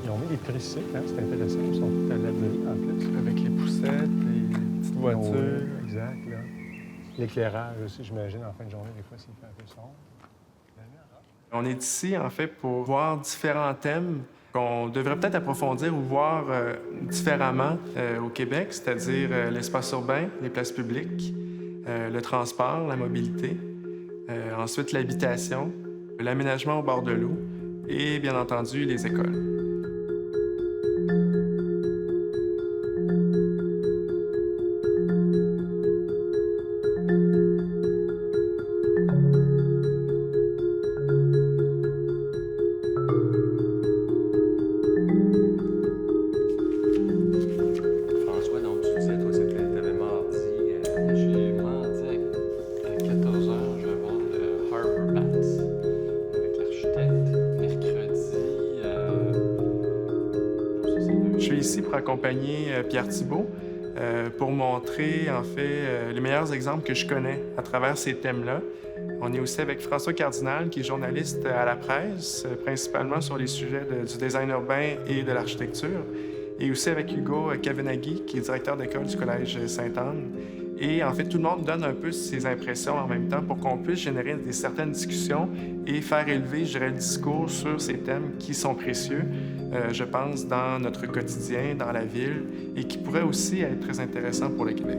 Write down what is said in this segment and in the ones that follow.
Ils ont mis des tricycles, hein? C'est intéressant. Ils sont tout à l'abri en plus. Avec les poussettes, les petites voitures. Oui, exact. Là. L'éclairage aussi, j'imagine, en fin de journée, des fois, s'il fait un peu sombre. On est ici, en fait, pour voir différents thèmes qu'on devrait peut-être approfondir ou voir différemment au Québec, c'est-à-dire l'espace urbain, les places publiques, le transport, la mobilité, ensuite l'habitation, l'aménagement au bord de l'eau et, bien entendu, les écoles. Je suis ici pour accompagner Pierre Thibault pour montrer, en fait, les meilleurs exemples que je connais à travers ces thèmes-là. On est aussi avec François Cardinal, qui est journaliste à la presse, principalement sur les sujets du design urbain et de l'architecture. Et aussi avec Hugo Kavenaghi, qui est directeur d'école du Collège Sainte-Anne. Et en fait, tout le monde donne un peu ses impressions en même temps pour qu'on puisse générer certaines discussions et faire élever, je dirais, le discours sur ces thèmes qui sont précieux, je pense, dans notre quotidien, dans la ville, et qui pourraient aussi être très intéressants pour le Québec.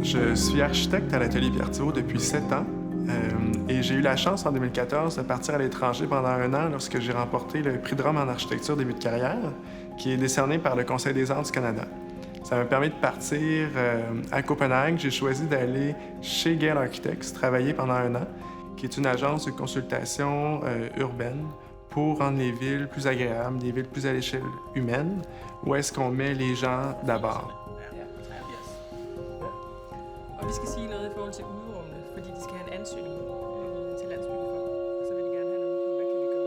Je suis architecte à l'Atelier Pierre Thibault depuis 7 ans. Et j'ai eu la chance, en 2014, de partir à l'étranger pendant 1 an lorsque j'ai remporté le prix de Rome en architecture début de carrière, qui est décerné par le Conseil des arts du Canada. Ça m'a permis de partir à Copenhague. J'ai choisi d'aller chez Gale Architects, travailler pendant 1 an, qui est une agence de consultation urbaine pour rendre les villes plus agréables, des villes plus à l'échelle humaine, où est-ce qu'on met les gens d'abord. Og vi skal sige noget i forhold til udrummene, fordi de skal have en ansøgning til Landsbyggefonden, og så vil de gerne have noget på, hvad kan vi gøre?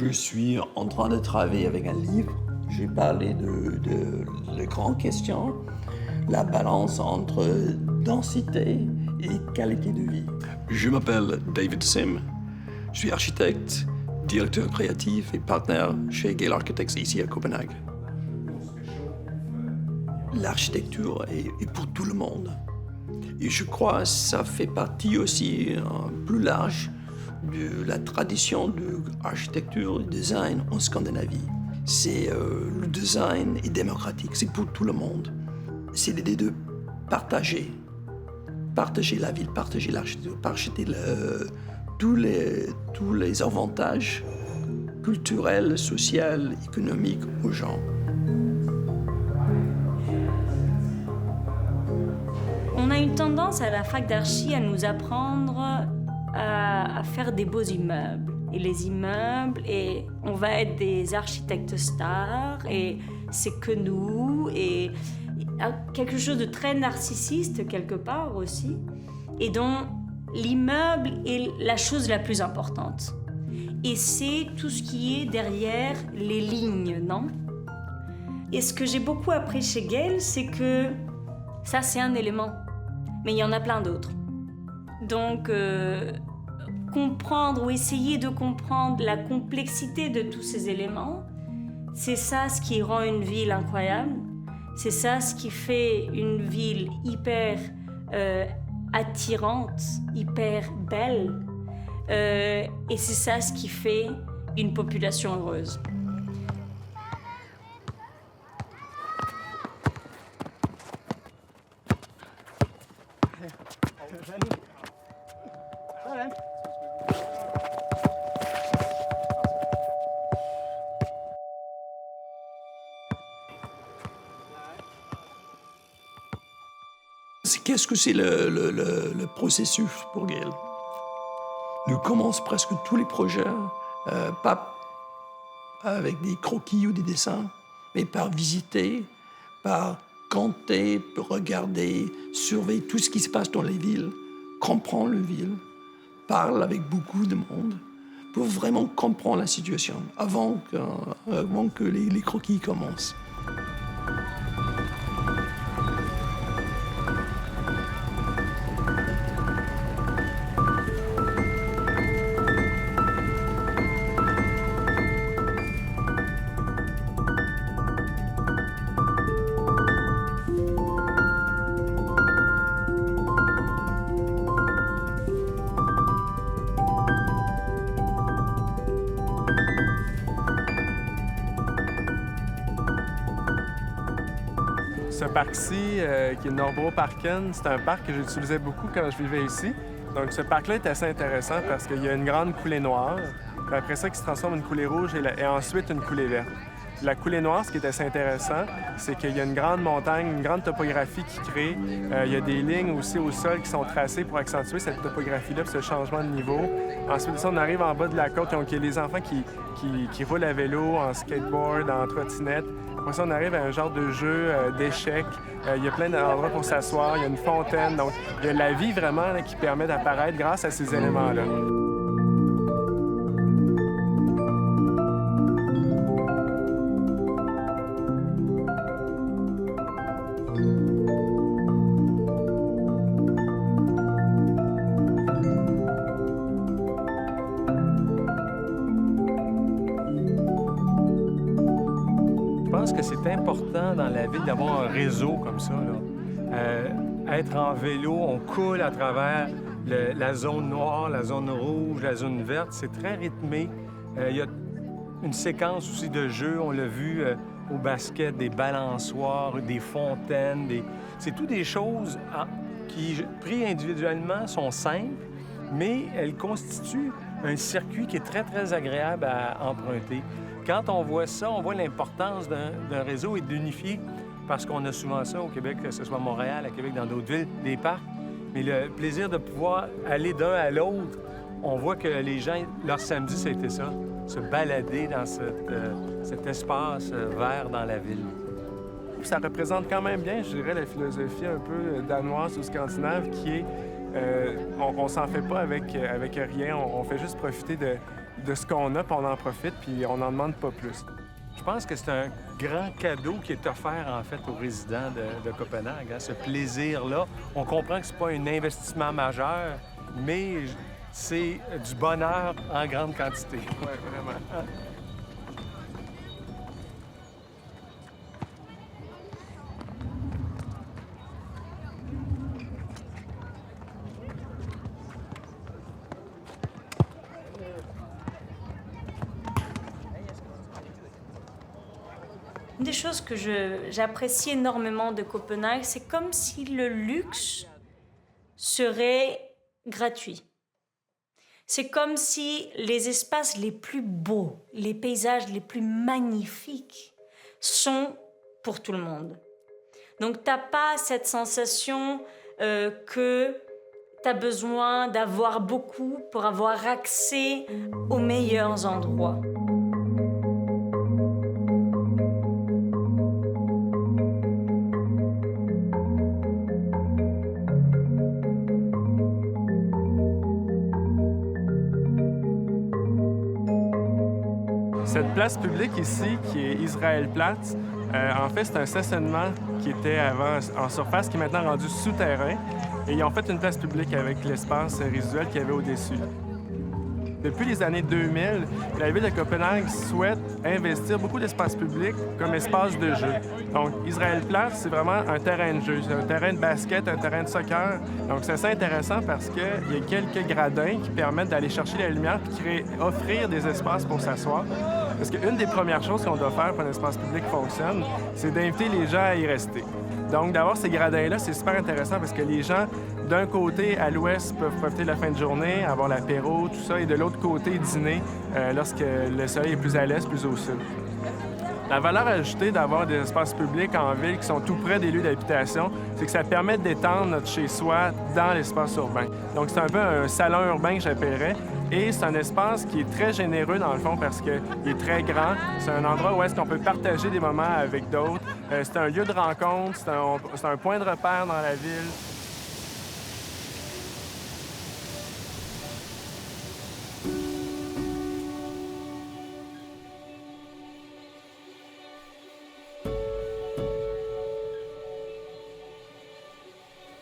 Je suis en train de travailler avec un livre. J'ai parlé de les grandes questions, la balance entre densité et qualité de vie. Je m'appelle David Sim, je suis architecte, directeur créatif et partenaire chez Gale Architects ici à Copenhague. L'architecture est pour tout le monde. Et je crois que ça fait partie aussi plus large de la tradition de l'architecture et design en Scandinavie. C'est le design est démocratique, c'est pour tout le monde. C'est l'idée de partager la ville, partager l'architecture, partager tous les avantages culturels, sociaux, économiques aux gens. une tendance à la fac d'archi à nous apprendre à faire des beaux immeubles. Et les immeubles, et on va être des architectes stars, et c'est que nous, et quelque chose de très narcissiste quelque part aussi, et dont l'immeuble est la chose la plus importante. Et c'est tout ce qui est derrière les lignes, non? Et ce que j'ai beaucoup appris chez Gail, c'est que ça, c'est un élément, mais il y en a plein d'autres. Donc, comprendre ou essayer de comprendre la complexité de tous ces éléments, c'est ça ce qui rend une ville incroyable, c'est ça ce qui fait une ville hyper attirante, hyper belle, et c'est ça ce qui fait une population heureuse. Qu'est-ce que c'est le processus pour Gail? Nous commençons presque tous les projets, pas avec des croquis ou des dessins, mais par visiter, par compter, regarder, surveiller tout ce qui se passe dans les villes, comprendre les villes, parler avec beaucoup de monde, pour vraiment comprendre la situation avant que les croquis commencent. Ce parc-ci, qui est Northborough Parken, c'est un parc que j'utilisais beaucoup quand je vivais ici. Donc ce parc-là est assez intéressant parce qu'il y a une grande coulée noire, puis après ça qui se transforme en une coulée rouge et ensuite une coulée verte. La coulée noire, ce qui est assez intéressant, c'est qu'il y a une grande montagne, une grande topographie qui crée. Il y a des lignes aussi au sol qui sont tracées pour accentuer cette topographie-là, ce changement de niveau. Ensuite, on arrive en bas de la côte, donc il y a les enfants qui roulent à vélo, en skateboard, en trottinette. Après ça, on arrive à un genre de jeu d'échecs. Il y a plein d'endroits pour s'asseoir, il y a une fontaine. Donc, il y a la vie vraiment là, qui permet d'apparaître grâce à ces éléments-là. Je pense que c'est important dans la ville d'avoir un réseau comme ça, là. Être en vélo, on coule à travers la zone noire, la zone rouge, la zone verte. C'est très rythmé. Il y a une séquence aussi de jeux, on l'a vu au basket, des balançoires, des fontaines. C'est tout des choses qui, prises individuellement, sont simples, mais elles constituent un circuit qui est très, très agréable à emprunter. Quand on voit ça, on voit l'importance d'un réseau et d'unifier, parce qu'on a souvent ça au Québec, que ce soit à Montréal, à Québec, dans d'autres villes, des parcs. Mais le plaisir de pouvoir aller d'un à l'autre, on voit que les gens, leur samedi, c'était ça, se balader dans cet espace vert dans la ville. Ça représente quand même bien, je dirais, la philosophie un peu danoise ou scandinave qui est on s'en fait pas avec rien, on fait juste profiter de ce qu'on a, puis on en profite, puis on n'en demande pas plus. Je pense que c'est un grand cadeau qui est offert, en fait, aux résidents de Copenhague, hein, ce plaisir-là. On comprend que c'est pas un investissement majeur, mais c'est du bonheur en grande quantité. Oui, vraiment. Une des choses que j'apprécie énormément de Copenhague, c'est comme si le luxe serait gratuit. C'est comme si les espaces les plus beaux, les paysages les plus magnifiques sont pour tout le monde. Donc, tu n'as pas cette sensation que tu as besoin d'avoir beaucoup pour avoir accès aux meilleurs endroits. Cette place publique ici, qui est Israël-Platz, en fait, c'est un stationnement qui était avant en surface, qui est maintenant rendu souterrain. Et ils ont fait une place publique avec l'espace résiduel qu'il y avait au-dessus. Depuis les années 2000, la ville de Copenhague souhaite investir beaucoup d'espace public comme espace de jeu. Donc, Israël-Platz, c'est vraiment un terrain de jeu. C'est un terrain de basket, un terrain de soccer. Donc, c'est assez intéressant parce qu'il y a quelques gradins qui permettent d'aller chercher la lumière et offrir des espaces pour s'asseoir. Parce qu'une des premières choses qu'on doit faire pour qu'un espace public fonctionne, c'est d'inviter les gens à y rester. Donc, d'avoir ces gradins-là, c'est super intéressant parce que les gens, d'un côté, à l'ouest, peuvent profiter de la fin de journée, avoir l'apéro, tout ça, et de l'autre côté, dîner lorsque le soleil est plus à l'est, plus au sud. La valeur ajoutée d'avoir des espaces publics en ville qui sont tout près des lieux d'habitation, c'est que ça permet d'étendre notre chez-soi dans l'espace urbain. Donc, c'est un peu un salon urbain que j'appellerais. Et c'est un espace qui est très généreux, dans le fond, parce qu'il est très grand. C'est un endroit où est-ce qu'on peut partager des moments avec d'autres. C'est un lieu de rencontre, c'est un point de repère dans la ville.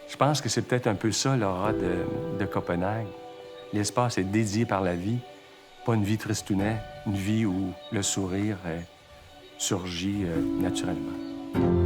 Je pense que c'est peut-être un peu ça, l'aura de Copenhague. L'espace est dédié par la vie, pas une vie tristounet, une vie où le sourire surgit naturellement.